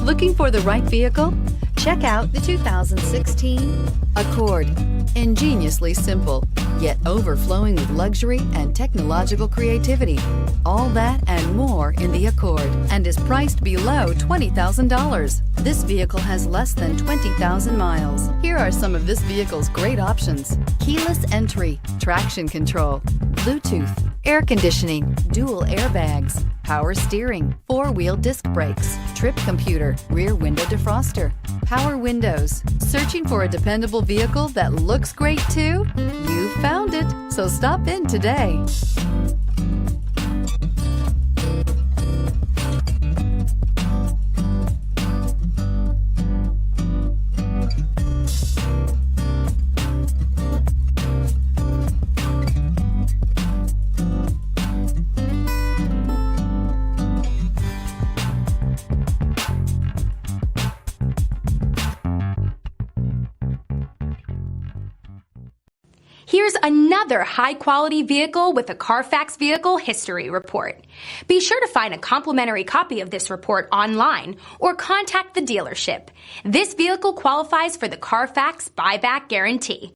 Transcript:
Looking for the right vehicle? Check out the 2016 Accord. Ingeniously simple, yet overflowing with luxury and technological creativity. All that and more in the Accord, and is priced below $20,000. This vehicle has less than 20,000 miles. Here are some of this vehicle's great options: keyless entry, traction control, Bluetooth, air conditioning, dual airbags, power steering, four-wheel disc brakes, trip computer, rear window defroster, power windows. Searching for a dependable vehicle that looks great too? You found it, so stop in today. Here's another high-quality vehicle with a Carfax Vehicle History Report. Be sure to find a complimentary copy of this report online or contact the dealership. This vehicle qualifies for the Carfax Buyback Guarantee.